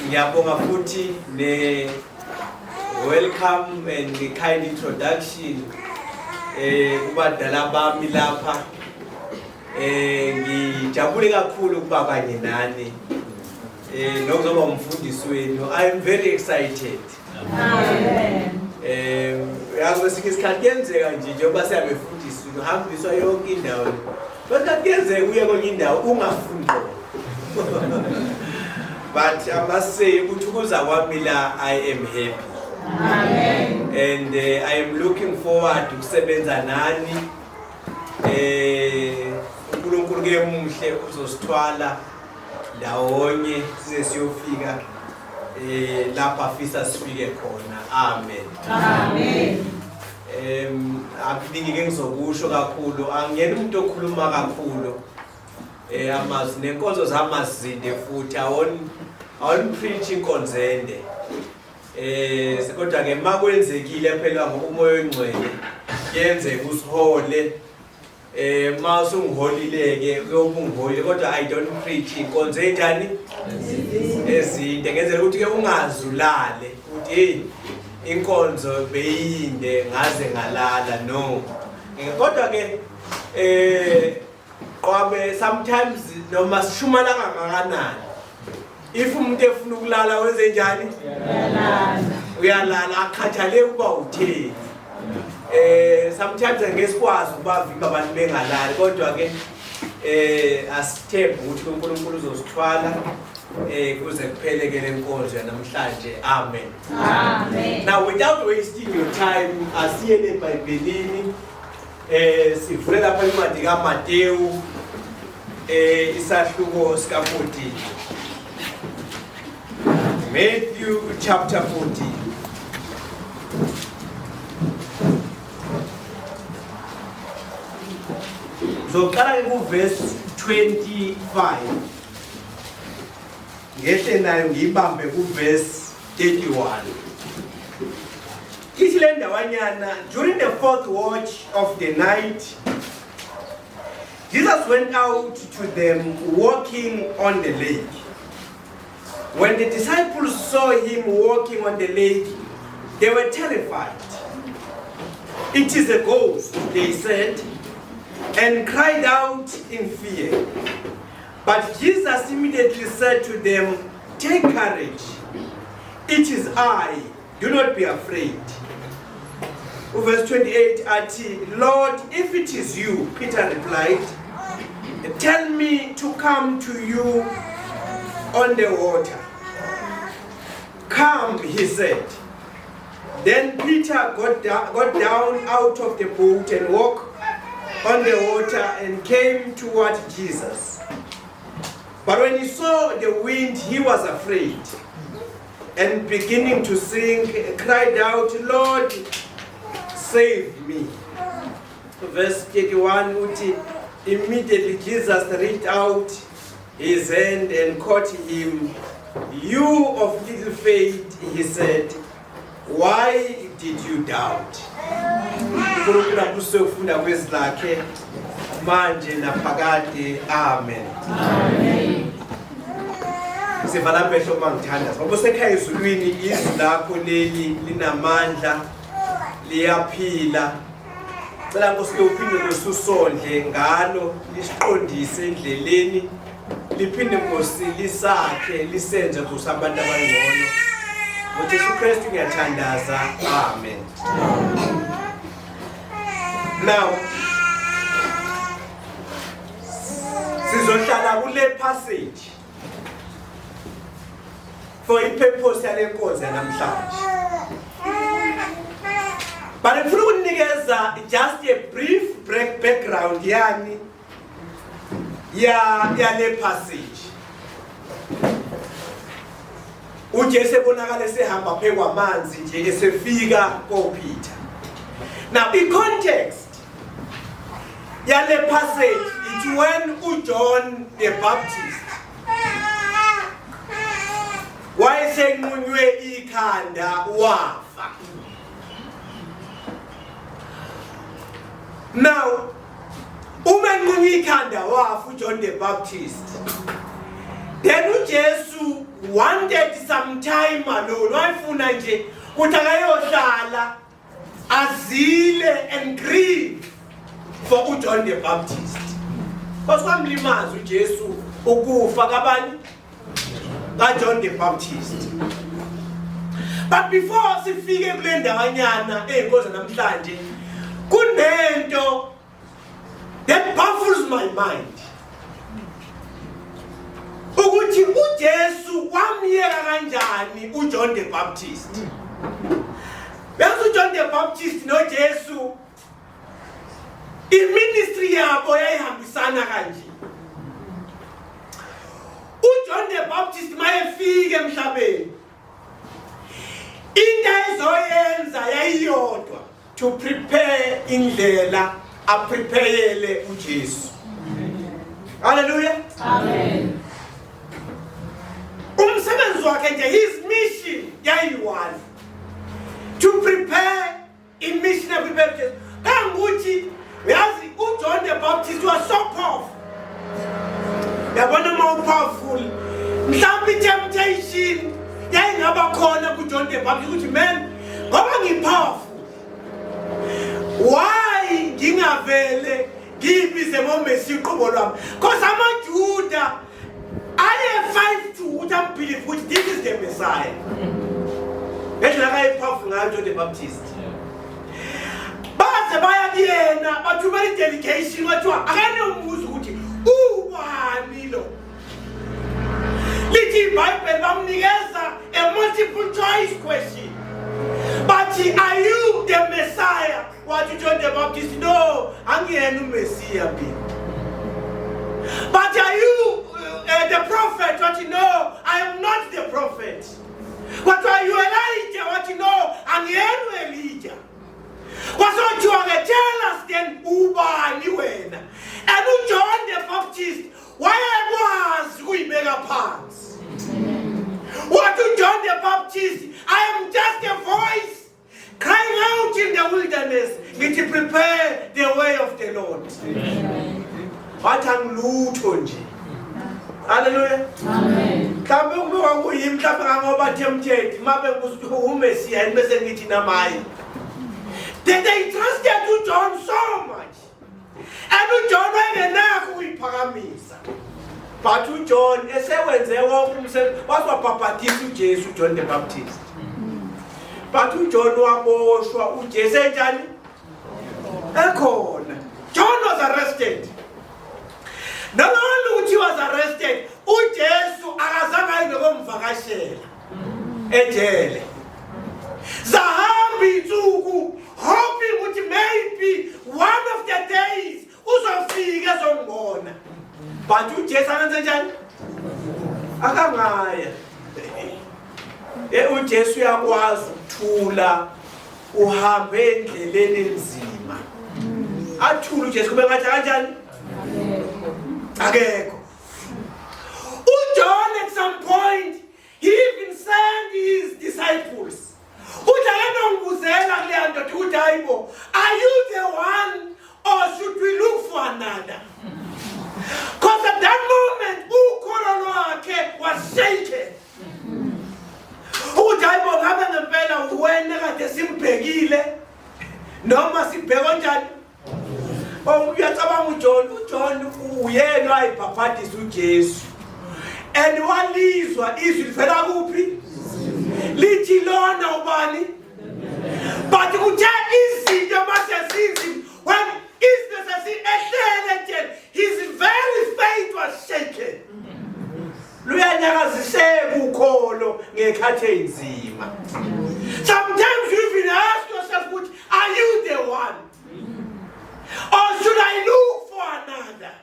Ngiyabonga futhi ne welcome and the kind introduction kubadala bami lapha. Ngijabule kakhulu ukuba kanye nani. Nokuzoba umfundisi wenu. I am very excited. Amen. Yazi isikhathi kuyenzeka nje njengoba siyabefundisa uhambiswa yonke indawo. Kodwa kuyenzeka uye kwenye indawo ungafundi. But I must say ukuthukuza kwami la I am happy. Amen. And I am looking forward to kusebenza nani. uNkulunkulu ke muhle uzosithwala ndawonye size siyofika lapha afisa sifike khona. Amen. Amen. Akuningi ke ngizokusho kakhulu, angiyena umuntu okhuluma kakhulu. Amazwi nenkonzo zamazinde futhi awon preach inkonzende. Kodwa ke makwenzekile phela ngokumoya oyingcwele yenze kusihole. Mase ungiholileke uyobungiholi kodwa I don't preach inkonzo enjani ezinde ngenzela ukuthi ke ungazulale uthi hey inkonzo beyinde ngaze ngalala. No, kodwa ke qobe sometimes noma sishumana kangakanani if umuntu efuna ukulala wenze njani uyalala akhathaleke ukuba utheni. Sometimes ngesikwazi ukubavika abantu bengalali kodwa ke asithembe ukuthi uNkulunkulu uzosithwala kuze kuphele ke lenkonzo namhlanje. Amen. Amen. Now without wasting your time asiyele eBhayibhelini sivule lapha encwadi kaMateyu isahluko sika 14. Matthew chapter 14. Zoqala ku verse 25. Ngehle nayo ngibambe ku verse 31. Ithi le ndawanyana, during the fourth watch of the night, Jesus went out to them walking on the lake. When the disciples saw him walking on the lake, they were terrified. "It is a ghost," they said, and cried out in fear. But Jesus immediately said to them, "Take courage. It is I. Do not be afraid." Verse 28, "Lord, if it is you," Peter replied, "tell me to come to you on the water." "Come," he said. Then Peter got down out of the boat and walked on the water and came toward Jesus. But when he saw the wind, he was afraid, and beginning to sink, cried out, "Lord, save me." Verse 31, immediately Jesus reached out his hand and caught him. "You of little faith," he said, "why did you doubt?" Amen. Amen. Sivala phehlo mangithanda. Ngoba sekhaya ezulwini izwi lakho leli linamandla liyaphila. Cela Nkosi ke uphinde losusondle ngalo lisiqondise endleleni liphinde Nkosi lisakhe lisenze kusabantu abangcono. Ngojesu Kristu ngiyathandaza. Amen. Now sizohlala kule passage for ipurpose yale nkonzo namhlanje. But ngifuna ukunikeza just a brief background yani yale passage. uJesu ebonakala esehamba phezu kwamanzi nje esefika koPeter. Now the context yale passage it's when uJohn the Baptist wayesenqunywe ikhanda wafa. Now uma enqunywe ikhanda wafa uJohn the Baptist Then uJesu wanted some time alone. Wayefuna nje ukuthi akayohlala azile and grieve for uJohn the Baptist. Kwamlimaza uJesu ukufa kabani? KaJohn the Baptist. But before sifike kule ndawanyana eyinkozi namhlanje, kunento that baffles my mind. Ukuthi uJesu wamyeka kanjani uJohn the Baptist? Bese uJohn the Baptist noJesu iministry yabo yayihambisana kanje. uJohn the Baptist mayefike emhlabeni, into ayizoyenza yayiyodwa, to prepare indlela apreparele uJesu. Hallelujah. Amen. Umsebenzi wakhe nje, his mission yayi-one, to prepare a mission and prepare Jesus. Kanguthi uyazi uJohn the Baptist was so powerful. Yabona more powerful. Mhlawumbe temptation yayingaba khona kuJohn the Baptist ukuthi man, ngoba ngipowerful, why ngingavele ngibize ngoMesiya uqobo lwami? Because amaJuda aye 5-2 ukuthi ambelieve ukuthi this is the Messiah. Ngendlela kayipowerful ngayo uJohn the Baptist. Baze baya kuyena bathumela delegation bathiwa akanombuzo ukuthi ubani lo. Lithi iBhayibheli bamnikeza a multiple choice question. But are you the Messiah? What John the Baptist? No, angiyena uMesiya mina. But are you the prophet? What you know? I am not the prophet. What are you, Elijah? What you know? Angiyena Elijah. What you are tell us then ubani wena? And uJohn the Baptist, why was we mega pants? What to John the Baptist? I am just a voice crying out in the wilderness, to prepare the way of the Lord. What am lutho nje. Hallelujah. Amen. Kambe kuba kuyimi mhlawumbe ngoba tempted mabe uMesiya bese ngithi namayi. They trusted to John so much. And uJohn wayengenakho ukuyiphakamisa. But uJohn esewenze wonke umsebenzi waswabhabhatisa uJesu uJohn the Baptist. But uJohn waboshwa uJesu enjani? Ekhona. John was arrested. Not only he was arrested, uJesu akazange ayekomvakashela ejele. Zahamba insuku hoping ukuthi maybe one of the days uzofika ezombona. But uJesu angenze njani? Akangaya. uJesu uyakwazi ukuthula uhambe endleleni enzima. Athula uJesu kube ngathi kanjani? Akekho. uJohn at some point he even sent his disciples. Are you the one or should we look for another? Because at that moment, Ukukholwa was shaken. Udaibo ngabe ngempela wena kade simbhekile noma sibheka njani? Uyacabanga uJohn uyena wayibhabhadisa uJesu. And walizwa izwi livela kuphi? Lithi lona ubani? But kuthe izinto mase when his very faith was shaken. Luyanyakaziseka ukholo ngezikhathi ezinzima. Sometimes you even ask yourself, are you the one? Or should I look for another?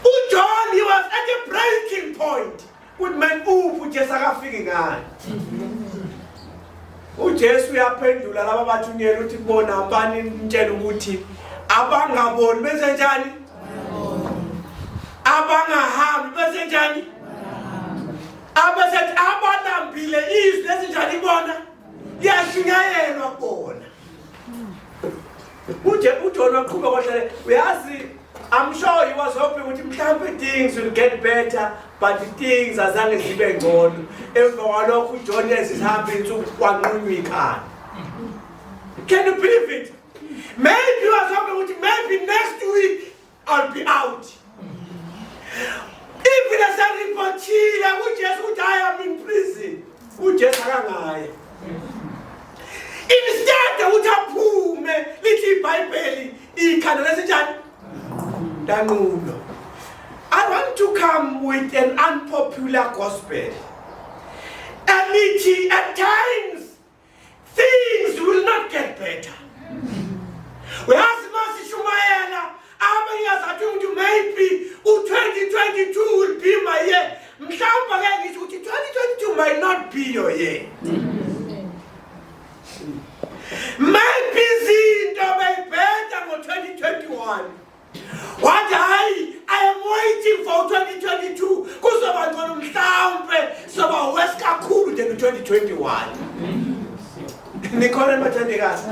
uJohn, he was at a breaking point. With man uJesu akafiki ngani. uJesu uyaphendula laba bathunyelwa uthi bona abani nitshela ukuthi abangaboni bese njani? Abangahambi bese njani? Abasethi abalambile izwi lezinjani bona? Liyashunyayelwa bona. uJohn waqhubeka kwahlale uyazi I'm sure he was hoping with mhlambe things will get better, but the things azange zibe ngcono. Emva kwalokho uJohn esihambe ukwanqunywa ikhaya. Can you believe it? Maybe he was hoping with maybe next week I'll be out. Even as I report here, I am in prison. Instead, I want to come with an unpopular gospel. And at times, things will not get better. We ask Master Shumayela, maybe 2022 will be my year. 2022 might not be your year. Maybe zinto may better for 2021. What I am waiting for 2022 kuzoba ngcono mhlawumbe soba worse kakhulu than 2021. Nikhona mathandekazi.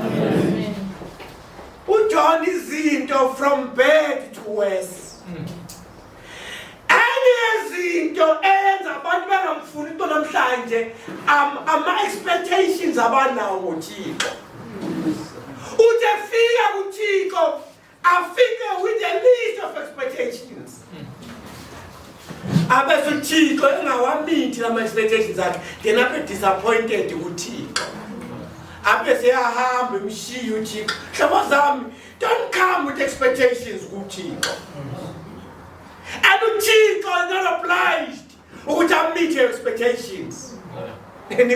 uJohn izinto from bad to worse. Izinto enza abantu bangamfuni into namhlanje ama expectations abanawo ngoThixo. Uthe fika kuThixo afike with a list of expectations. Abeso uThixo engawamithi lama expectations akhe, then abe disappointed kuThixo. Abese ahamba emshiya uThixo. Hlobo zami, don't come with expectations kuThixo. And uThixo is not obliged to meet your expectations. And in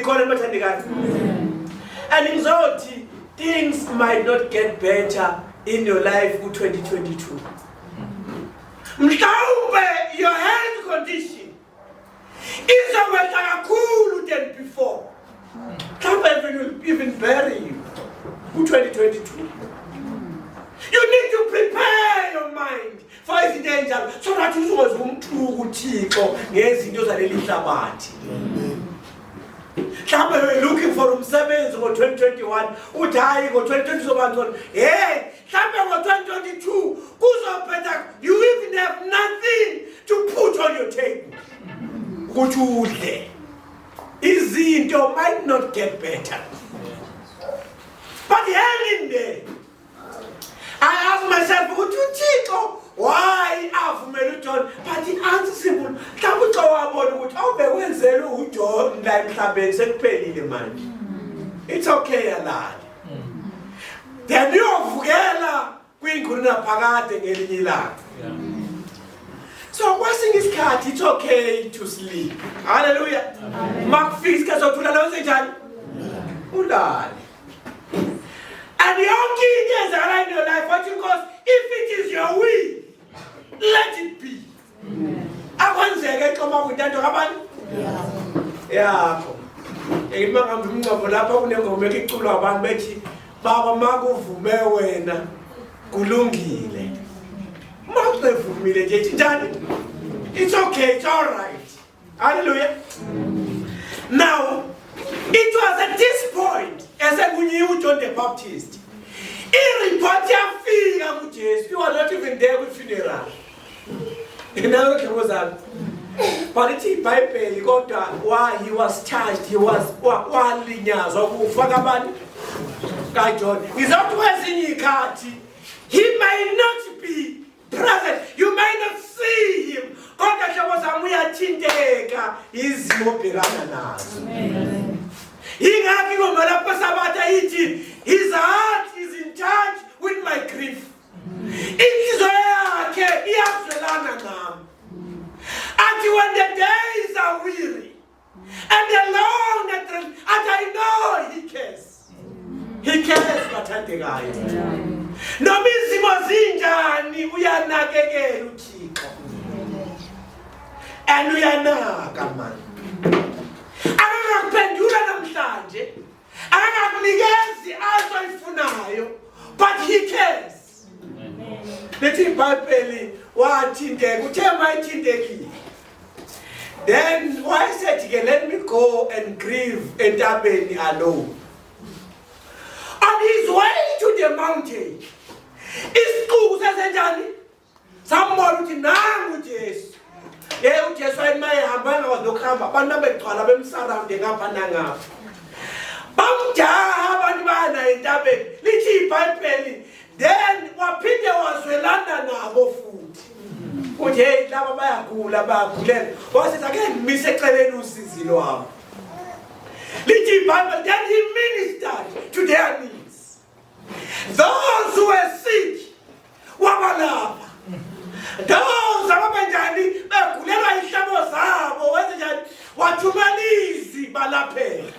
Zoti, things might not get better in your life in 2022. Your health condition is better than before. Somebody will even bury you in 2022. You need to prepare your mind for his danger so that you will somebody looking for umsebenzi ngo 2021 uthi hayi ngo 2022 hey mhlambe ngo 2022 kuzophetha you even have nothing to put on your table ukuthi udle. Izinto might not get better, but hang in there. I ask myself, why avumela uJohn? But the answer is simple. Mhlawumbe xa wabona ukuthi awubewenzela uJohn la emhlabeni sekuphelile manje. It's okay alala. Then uyovukela kwingqina phakade ngelinye ilanga. So ngezikhathi it's okay to sleep. Hallelujah. Makufika kazothula lawo senjani? Ulale. And the only thing is around your life, what you cause, if it is your will, let it be. Akwenzeke xoma kuntanto kabani? Yakho. Ngimangamba umncebo lapha kunengoma ekiculwa abantu bethi baba makuvume wena kulungile. Makuvumile nje njani? It's okay, it's all right. Hallelujah. Now, it was at this point as I knew John the Baptist. He reported Jesus. He was not even there with funeral. You know what was that? But it's in Bible, he got why he was charged. He was one linears of Fagabani. Guy John. He's not in ngezikhathi. He may not be present. You may not see him. Kodwa hlobo zami uyathinteka izimo bhekana nazo. Ingakho ingoma lapha sabatha ithi his heart is in touch with my grief. Inhliziyo yakhe iyazwelana nami. And when the days are weary and the long and I know he cares. He cares bathandekayo. Noma izimo zinjani uyanakekela uThixo. And uyanaka man. Akakuphendula namhlanje. Akakunikezi azoyifunayo, but he cares. Lethi iBhayibheli wathinteka uthe mayithintekile. Then why said he let me go and grieve entabeni alone. On his way to the mountain, isiqubu sesenjani? Somebody uthi nangu uJesu. uJesu ayimahamba ngawazi lokuhamba abantu abegcwala bemsurround ngapha nangapha. Bamjaha abantu bana entabeni. Lithi iBhayibheli then waphinde wazwelana nabo futhi. Uthi hey laba bayagulela. Wasithi ake ngimise eceleni usizi lwabo. Lithi iBhayibheli then he ministered to their needs. Those who were sick wabalapha. Those ababenjani begulelwa ihlabo zabo wenze njani wathumalizi balaphela.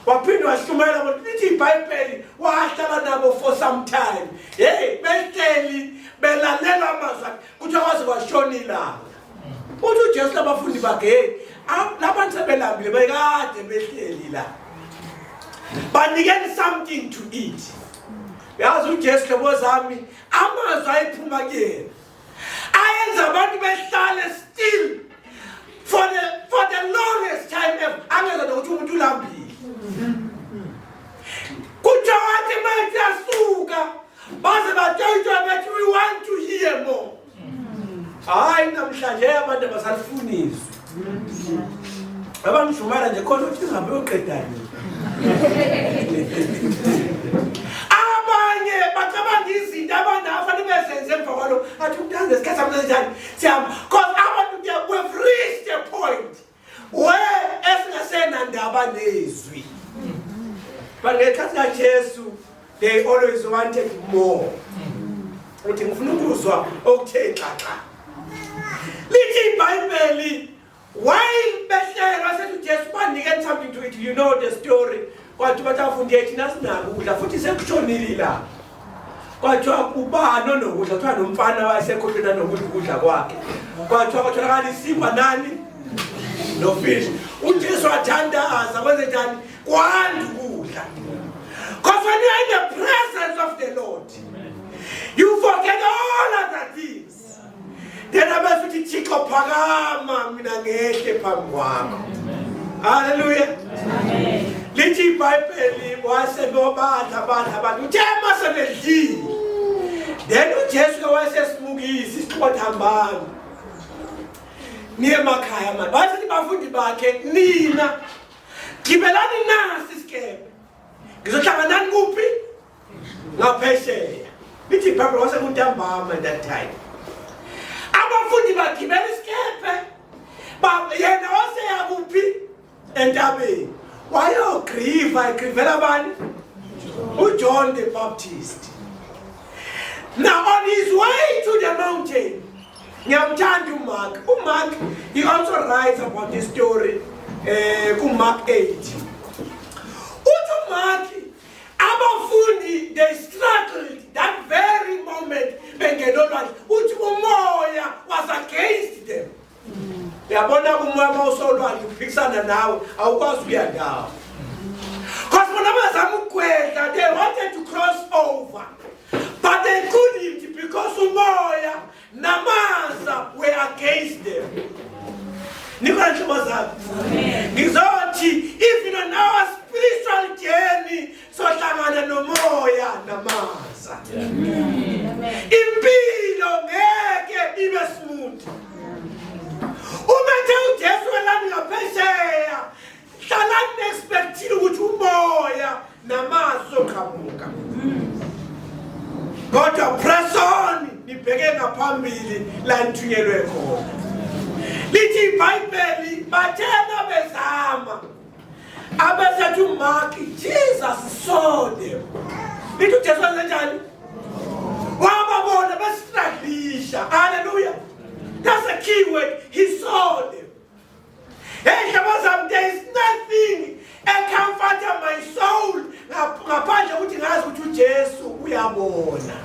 Waphinde washumayela ukuthi lithi iBhayibheli wahlala nabo for some time. Hey behleli belalela amazwi kuthi waze washona ilanga. Uthi uJesu labafundi bakhe hey labantu sebelambile bekade behleli la. Banikeni something to eat. Yazi uJesu lebo zami amazwi ayiphuma kuyena. Ayenza abantu behlale still for the longest time ever. Angeza nokuthi umuntu ulambile. Kuthiwa wathi manje asuka baze batshayitshwa bathi we want to hear more. Hayi namhlanje abantu abasalifuniswa. Abamshumara nje khona uthi ngihambe uqedani. Abanye bacabanga izinto abanafanele bezenze emva kwalo athi umntanze sikhathi samnjani siyama because abantu we've reached a point where esingasena ndaba nezwi. But ngekhathi kaJesu they always wanted more. Uthi ngifuna ukuzwa okuthe xaxa. Lithi iBhayibheli while behleli wasethi uJesu banikeni something to eat. You know the story. Kwathi batafundi ethi nasinako ukudla futhi sekushonile la. Kwathiwa ubani onokudla kuthiwa nomfana wayesekhohlweni nokudla kwakhe. Kwathiwa kwatholakala isimba nani? No fish. uJesu wathandaza wenze njani? Kwanda ukudla. Because when you are in the presence of the Lord, you forget all other things. Then abasuthi Thixo phakama mina ngehle phambi kwakho. Hallelujah. Amen. Lithi iBhayibheli wasebobadla abantu uthema sebedlile. Then uJesu wayesesimukisa isiqothambani. Niye emakhaya manje. Bathi bafundi bakhe nina gibelani nasi isikebe. Ngizohlangana nani kuphi? Ngaphesheya. Lithi iBhayibheli wasekuntambama that time. Abafundi bagibela isikebe. Yena waseya kuphi? Entabeni. Wayogrivela bani? uJohn the Baptist. Now on his way to the mountain, ngiyamthanda uMark. uMark he also writes about this story kuMark 8. Uthi uMark abafundi they struggled that very moment bengenolwazi. Uthi umoya was against them. Yabona umoya mawusolwazi uphikisana nawe awukwazi ukuya ndawo. Because when they wanted to cross over, but they couldn't because umoya namandla were against them. Ngizothi even on our spiritual journey sohlangana nomoya namandla. Impilo ngeke ibe smooth. Umethe uJesu elani ngaphesheya hlalani expectile ukuthi umoya namandla oqhamuka. Kodwa press on nibheke ngaphambili la nithunyelwe khona. Lithi iBhayibheli bathena bezama abesethu uMark Jesus saw them. Lithi uJesu wenze njani? Wababona bestruglisha. Hallelujah. That's a key word. He saw them. Hey, there is nothing comfort my soul. Ngaphandle ukuthi ngazi ukuthi uJesu uyabona.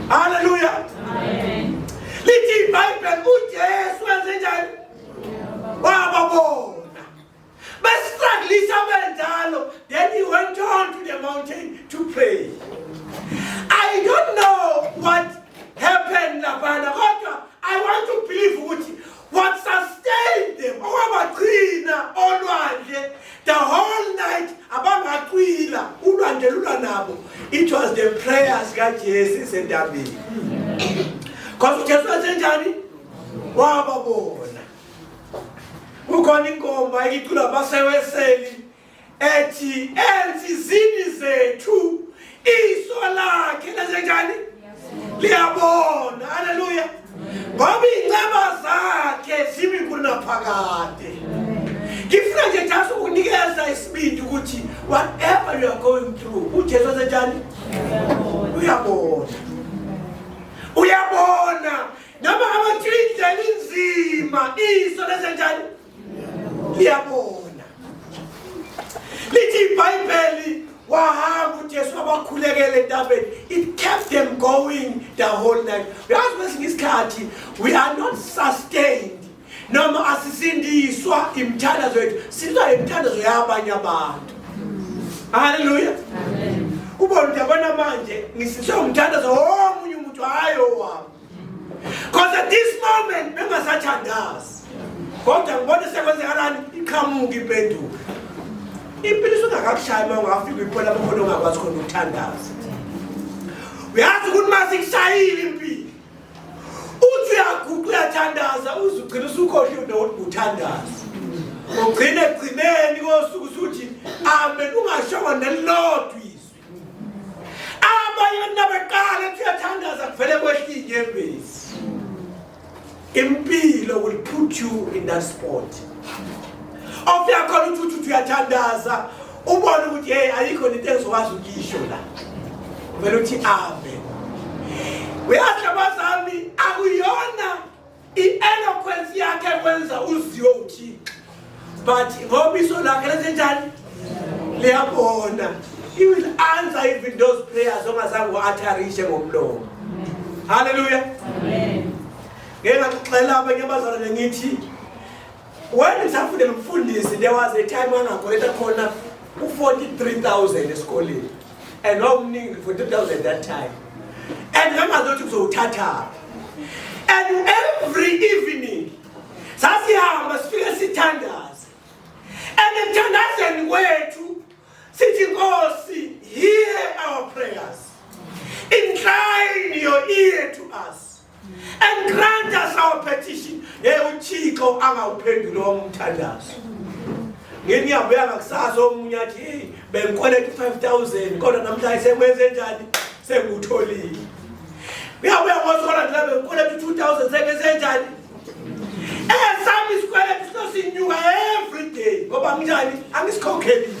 Hallelujah. Amen. Lithi iBhayibheli uJesu wenze njani? Wababona. Bestruglisha benjalo. Then he went on to the mountain to pray. I don't know what happened lapana. I want to believe what sustained them. The whole night, it was the prayers God Jesus and David. Because uJesu wenzenjani? Wababona. Ukhona inkomba icula baseweseli ethi ensizini zethu iso lakhe lenzenjani? Liyabona. Hallelujah. Ngoba inceba zakhe zibinkulu naphakade. Ngifuna nje just ukunikeza isibindi ukuthi whatever you are going through, uJesu wenzenjani? Uyabona. Uyabona. Noma abathindlela inzima iso lenzenjani? Liyabona. Lithi iBhayibheli wahamba uJesu abakhulekele entabeni. It kept them going the whole night. Uyazi kwesinye isikhathi we are not sustained noma asisindiswa imthandazo yethu, sindiswa imthandazo yabanye abantu. Hallelujah. Amen. Ubona uyabona manje ngisiswe umthandazo womunye umuntu hayo wami. Because at this moment bengasathandazi. Kodwa ngibona sekwenzekalani iqhamuka impendulo. Impilo ungakakushaya uma ungafika iphola abakhona ongakwazi khona ukuthandaza. Uyazi ukuthi masikushayile impilo. Uthi uyaguqa uyathandaza uzugcina usukhohle ukuthi uthandaza. Ugcine egcineni kosuku usuthi amen ungashongo nelodwa izwi. Abanye nabaqala uthi uyathandaza kuvele kwehle inyembezi. Impilo will put you in that spot. Ofiyakhona ukuthi uyathandaza ubone ukuthi hey ayikho into ezokwazi ukisho la. Vele uthi amen. Uyazi abazali akuyona i-eloquence yakhe kwenza uziwe uthixo. But ngoba iso lakhe lenzenjani? Liyabona. He will answer even those prayers ongazange uatharishe ngomlomo. Hallelujah. Amen. Ngengaxela abanye abazalwane ngithi when ngisafundela umfundisi there was a time angakoleta khona u43,000 esikoleni and omningi 40,000 that time and ngangazothi kuzowuthatha and every evening sasihamba sifike sithandaza and emthandazeni kwethu sithi Nkosi hear our prayers, incline your ear to us and grant us our petition. uThixo angawuphendula umthandazo. Ngeniyabuya ngakusasa omunye athi hey bengikoleta 5,000 kodwa namhlanje sekwenze njani? Sengutholile. Uyabuya ngosola nje bengikoleta 2,000 sekwenze njani? Sami isikweletu sisinyuka every day ngoba njani angisikhokheli.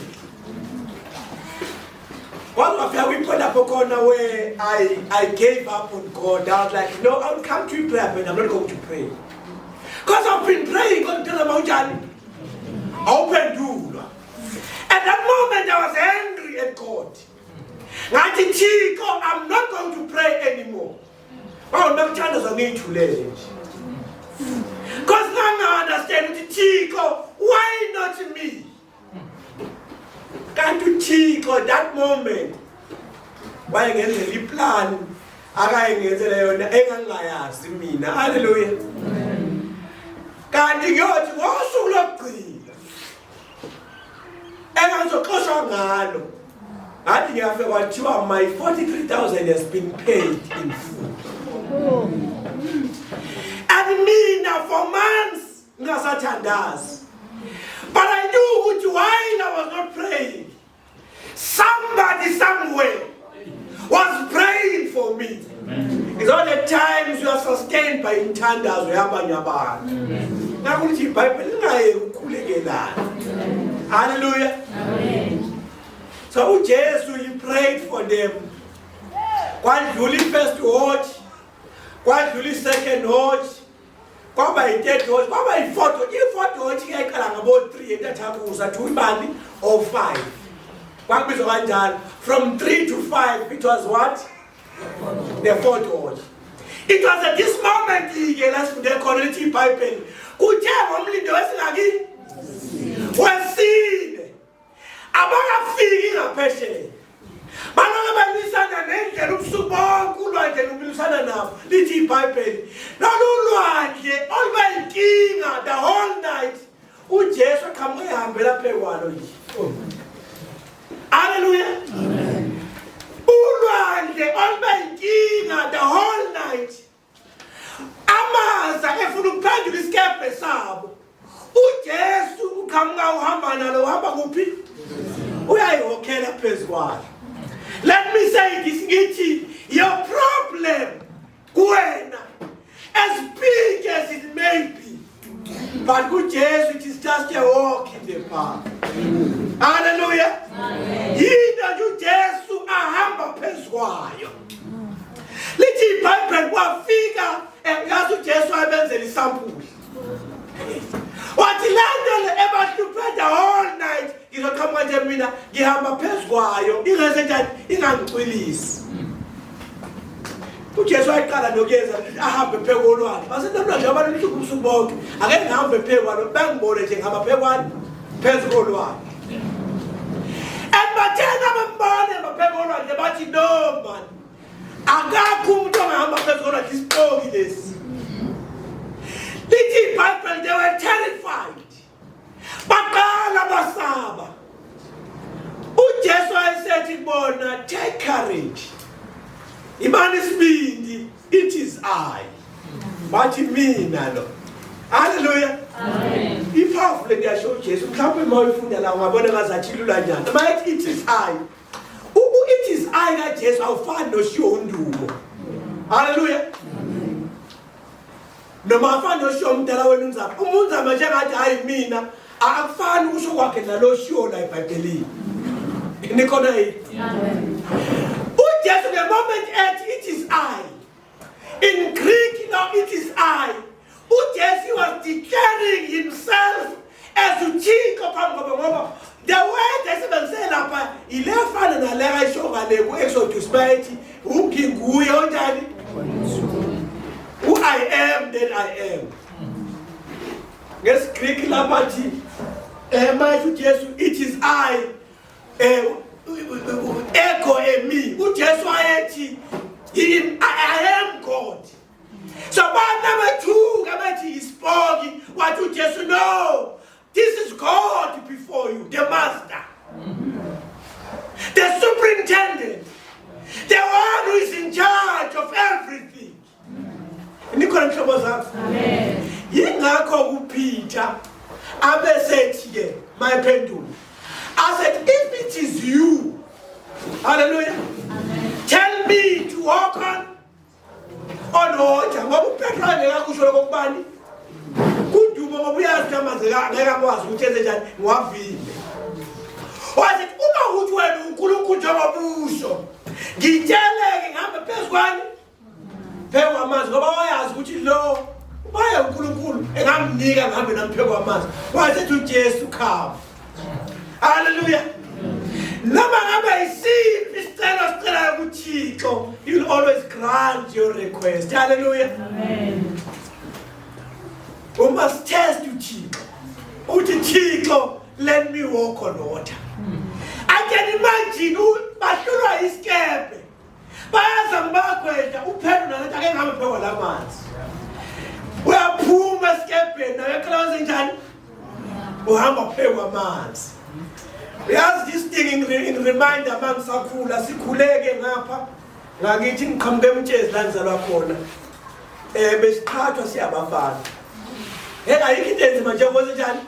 One of you people that where I gave up on God. I was like, no, I'll come to prayer, but I'm not going to pray. Because I've been praying, God tell about Johnny. Open door. At that moment I was angry at God. I'm not going to pray anymore. Well, no chance I need to learn. Because now I understand Chico, why not me? Can't you Chico that moment? Why ngenze iplan akayengenzele yona engangayazi mina. Hallelujah. Kanti ngiyothi ngosuku lokugcina engazoxoshwa ngalo ngathi ngiyafika kwathiwa my 43,000 has been paid in full. And mina for months ngasathandazi. But I knew while I was not praying, somebody somewhere was praying for me. Amen. It's all the times you are sustained by intanders. Hallelujah. Amen. So Jesus, he prayed for them. One Julie first watch, one Julie second watch. Kwaba i-third watch, kwaba i-fourth watch. I-fourth watch iyaqala about 3 entathakuza to imali or 5. Kwakubizwa kanjalo. From 3 to 5 it was what? The fourth watch. It was at this moment the community Bible. Kuthe ngomlindo wesingaki? Wesine. Abangafiki ngaphesheya. Balona banisana nendlela ubusuku bonke ulwandle lubilisana nabo. Lithi iBhayibheli. Lolu lwandle olubayinkinga the whole night. uJesu aqhamuka ehambela phezu kwalo nje. Hallelujah. Amen. Ulwandle olubayinkinga the whole night. amaza efuna ukuphendula isikebhe sabo. uJesu uqhamuka uhamba nalo uhamba kuphi? Uyayihokhela phezu kwayo. Let me say this ngithi your problem kuwena as big as it may be, but kuJesu it is just a walk in the park. Hallelujah. Yina uJesu ahamba phezu kwayo. Lithi iBhayibheli kwafika ngathi uJesu ayebenzela isampuli. Wathi lando ebahluphethe all night ngizoqhamuka nje mina ngihamba phezu kwayo ingeze njani ingangicwilisi. uJesu wayiqala nokuyeza ahambe phezu kolwandle. Basenamhlanje nje abantu lihlupha ubusuku bonke ake ngihambe phezu kwalo bangibone nje ngihamba phezu kolwandle. Bathena bambone phezu kolwandle bathi no man. Akakho umuntu ongahamba phezu kolwandle isipoki lesi. Lithi iBhayibheli they were terrified. Baqala basaba. uJesu wayesethi kubona take courage. Imani sibindi it is I. Bathi mina lo. Hallelujah. Amen. Ipowerful ndiyasho uJesu mhlawumbe mawufunda la ungabona ngazathi lula njani. Mayithi it is I. It is I kaJesu awufani noShiwo Ndumo. Hallelujah. Noma afani noShiwo umdala wenu unzama. Umunzama nje ngathi hayi mina akufani ukusho kwakhe naloShiwo la eBhayibhelini. Nikhona yini? Amen. uJesu the moment it is I. In Greek now it is I. uJesu was declaring himself as uThixo phambi ngoba the word esebenzise lapha ilefana naleka isho ngale ku-Exodus bayithi unginguye onjani? I am that I am. NgesiGreek lapha thi mayithi uJesu it is I echo emi. uJesu wayethi I am God. So bantu bathi he spoke what uJesu no. This is God before you, the master, the superintendent, the one who is in charge of everything. Amen. Yingakho kuPeter abesethi ke mayiphendula. I said if it is you, hallelujah, tell me to walk on water. Ngoba uPeter ngekakusho lokubani? Kundumo ngoba uyazi amanzi ngeke akwazi ukuthi enze njani ngiwavile. Wathi uma uthi wena uNkulunkulu njengobusho ngitsheleke ngihambe phezu kwani? Phezu kwamanzi ngoba wayazi ukuthi lo ubaya uNkulunkulu engamnika ngihambe nami phezu kwamanzi. Wathi uJesu khamba. Hallelujah. Noma ngabe isiphi isicelo sicela kuThixo, he will always grant your request. Hallelujah. Amen. We must test uThixo. Uthi Thixo, let me walk on water. I can imagine bahlulwa isikebhe. Bayaza ngibagweda uphendula nathi ake ngihambe phezu kwalamanzi. Uyaphuma esikebheni nawe close njani? Uhamba phezu kwamanzi. Uyazi this thing in reminder mangisakhula sikhuleke ngapha ngakithi ngiqhamuke emtshezi la ngizalwa khona. Besiqhathwa siyabafana. Ayikho into enzima njengoba njani?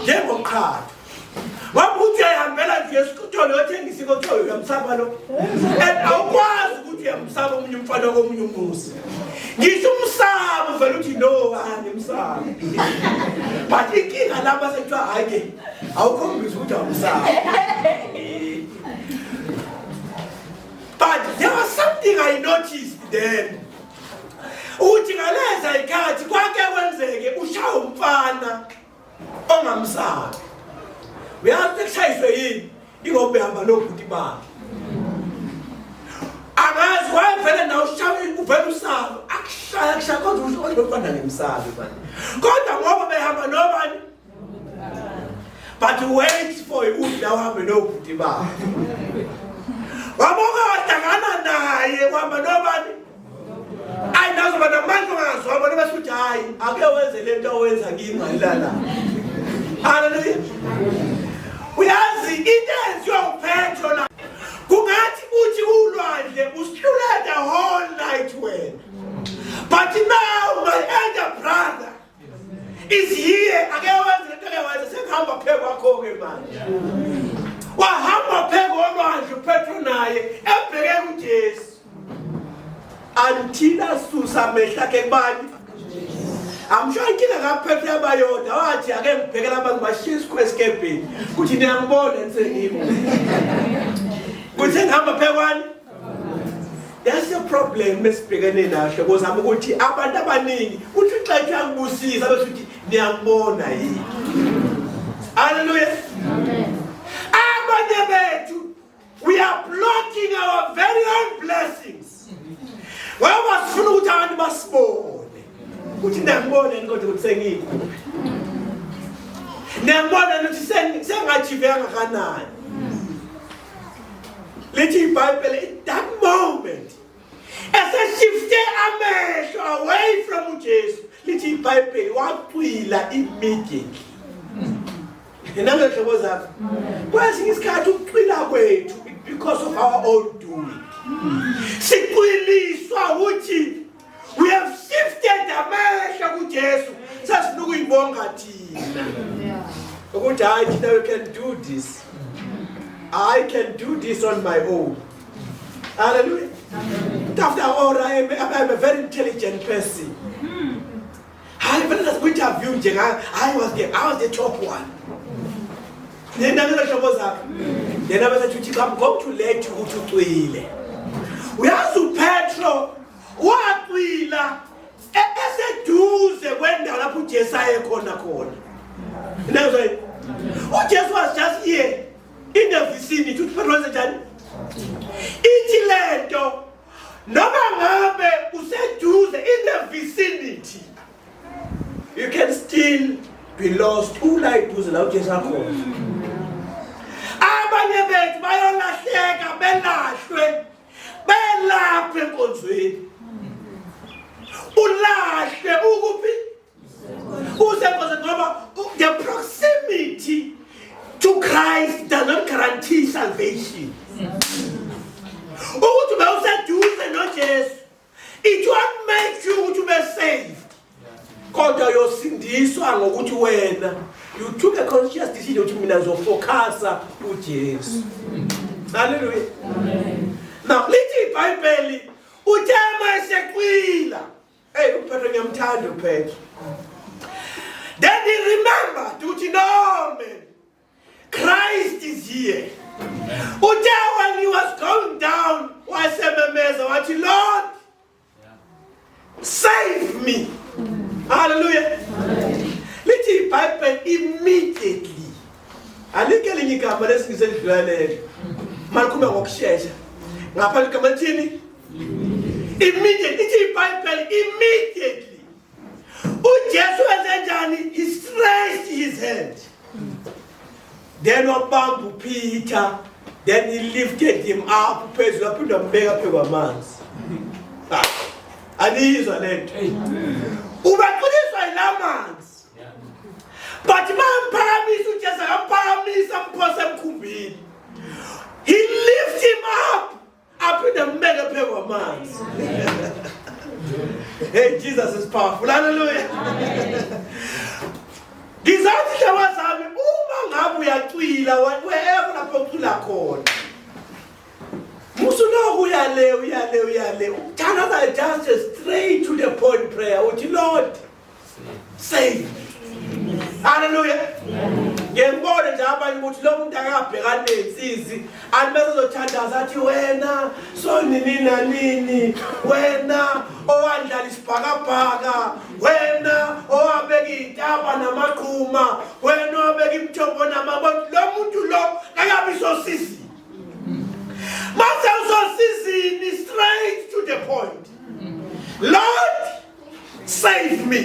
Njengoqhathwa. Wabuthi uyahambela nje esikutolo yothengisa ikothoyo uyamsaba lo. And awukwazi ukuthi uyamsaba umunye umfana komunye umuzi. Ngisho umsaba vele uthi no ngimsaba. But inkinga lapha sekuthiwa hayi ke awukhombisa ukuthi awumsaba. But there was something I noticed then. Uthi ngaleza ikhathi kwake kwenzeke ushaya umfana ongamsabi. Uyazi ekushayiswe yini? Ingoba behamba nobhuti bakhe. Angazi wayevele nawe ushaya uvela usaba. Akushaya kodwa usho ngifana ngemsabi manje. Kodwa ngoba behamba nobani? But wait for ukuthi nawe uhambe nobhuti bakhe. Wabonga wahlangana naye uhamba nobani? Hayi nazo bana manje ungazwa bona basuthi hayi ake wenze lento owenza ngingayilala. Hallelujah. Uyazi intenziwe uPetro la kungathi uthi ulwandle usihlule the whole night wena. But now my elder brother is here. Until I'm sure I can't Petra by your daughter again, pick up on my shoes, escaping. Could you now born and say him? Could you have a pair one? That's your problem, Miss Piganina. She was a good abandoned. Would you like to see the Ambona? Hallelujah. We are blocking our very own blessings. Where was fruit and was born? Which in them more than go to sing it. Them more than to sing at Chivana. Little Bible at that moment. As a shifted away from Jesus, little Bible walked immediately. Another was up. Where's his car to kill away because of our own doing? Secretly, Swawuchi. We have shifted the measure with Jesus. Just doing I can do this. I can do this on my own. Hallelujah. After all, I am a very intelligent person. I was the top one. Then another was up. Then I was to come to let you to Twile. We have to petrol. What will as a Tuesday when the put Jesiah corner. What just was just here in the vicinity to President Itilendo. No man who said Tuesday in the vicinity. You can still be lost. Who like to allow Jesiah corner? Abanebet, my own last year, the proximity to Christ does not guarantee salvation. It won't make you to be saved. You took a conscious decision to focus on Jesus. Hallelujah. Now, little Bible. Hey, then he remembered, Christ is here. When he was going down, was Lord, save me. Hallelujah. Little Bible immediately. I think you can immediately. He stretched his hand. Then Bambu Peter, then he lifted him up, put a mega paper man's. And he is on it. But man promise to just a promise and person could be. He lifted him up in the mega paper man's. Hey, Jesus is powerful. Hallelujah. Wherever the popular call. Just straight to the point prayer. Lord, save me. Hallelujah. Get more than Japan, which long time and easy. And Mother Chandas wena, so Nini, wena, and Dalis Pagapaga, wena, I beg it, Tabana Makuma, when I beg him Choponama, but Lomu to Lo, I am so sissy. Master so sissy is straight to the point. Lord, save me.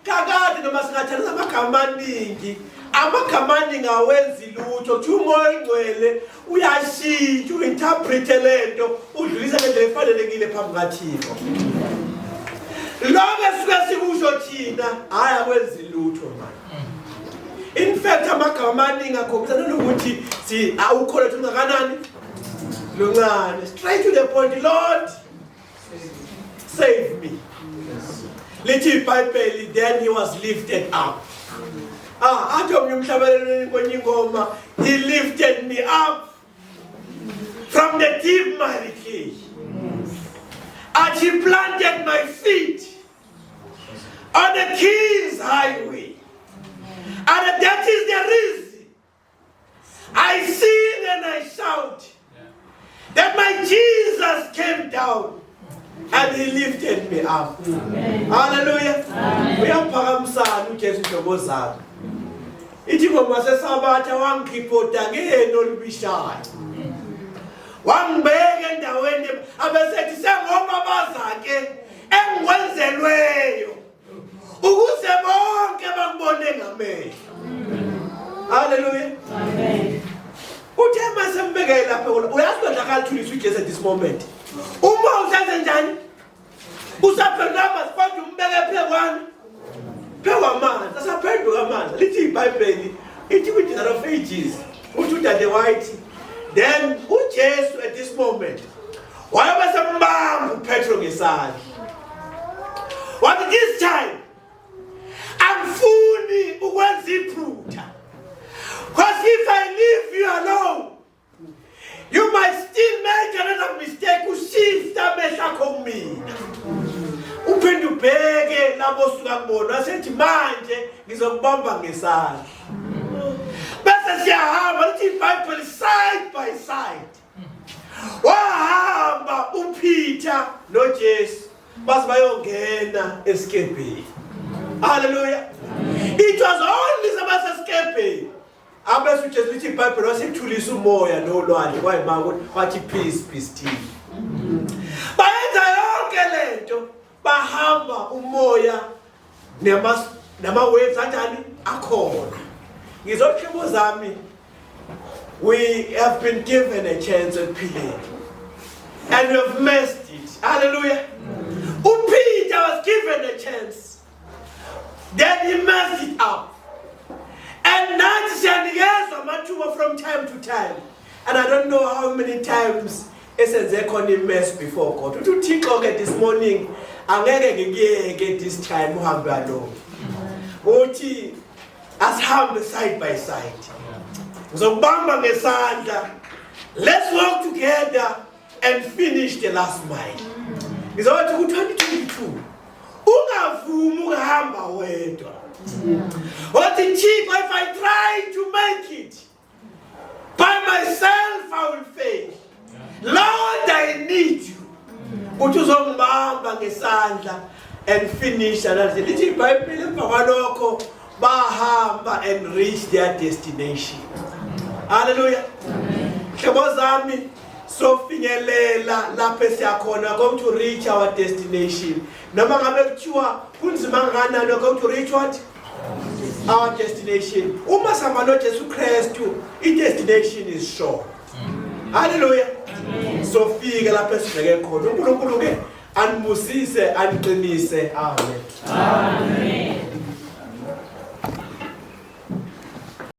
Kagadi no masikhathana ama-commanding awenzi lutho kuthi umoya engcwele uyashintsha uinterprete lento udlulisa ngendlela efanelekile phambi kaThixo. Lokho esuke sikusho thina hayi akwenzi lutho manje. In fact ama-commanding akhombisana nokuthi awukholwa ukuthi ungakanani luncane, straight to the point. Lord, save me. Little Bible, then he was lifted up. He lifted me up from the deep miry clay. And he planted my feet on the King's highway. And that is the reason I sing and I shout that my Jesus came down and he lifted me up. Amen. Hallelujah. Uyaphakamsana uJesu inhlobo zakhe. Ithi ngoma sesabatha wangikhiphoda ngeno libishayo. Wangibeka endaweni abesethi sengoma bazake engikwenzelweyo ukuze bonke bakubone ngamehlo. Hallelujah. Amen. Uthe masembekele lapha uyazi kodwa akathulisa uJesu at this moment. Uma usenze njani? Usaphendula sifanele umbeke phekwani? Phekwamanzi, asaphenduka amanzi. Lithi iBhayibheli ithi kwi-Desert of Ages, uJuda the White. Then uJesu at this moment wayebesembamba uPetro ngesandla. What this time? Angifuni ukwenza iphutha. Because if I leave you alone, you might still make another mistake. Ushift amehla akho kumina. Uphinde ubheke labo suka kubona asethi manje ngizokubamba ngesandla. Bese siyahamba lithi iBhayibheli side by side. Wahamba uPeter noJesu base bayongena esikepeni. Hallelujah. It was only sabaseskepeni. Abesu Jesu lithi iBhayibheli wasethulisa umoya nolwandle kwayimanga wathi peace be still. Bayenza yonke lento bahamba umoya nama waves anjani akhona. Ngizoshibo zami, we have been given a chance at Pilate and we have messed it. Hallelujah. Peter was given a chance, then he messed it up. And now from time to time. And I don't know how many times esenze mess before God. To think okay this morning, angeke get this time uhambe alone. Uthi asihambe side by side. Ngizobamba ngesandla. Let's work together and finish the last mile. Ngizothi ku-2022 ungavumi ukuhamba wedwa. What in chief, if I try to make it by myself, I will fail. Lord, I need you. Utuzongibamba ngesandla and finish another. Lithi iBhayibheli emva bahamba and reach their destination. Hallelujah. Hlobo zami sofinyelela lapho siyakhona going to reach our destination. Noma ngabe kuthiwa kunzima kangakanani going to reach what? Our destination. Uma sihamba noJesu Kristu, i-destination is sure. Hallelujah. Sofika lapho esibheke khona. uNkulunkulu ke animusise aniqinise. Amen. Amen.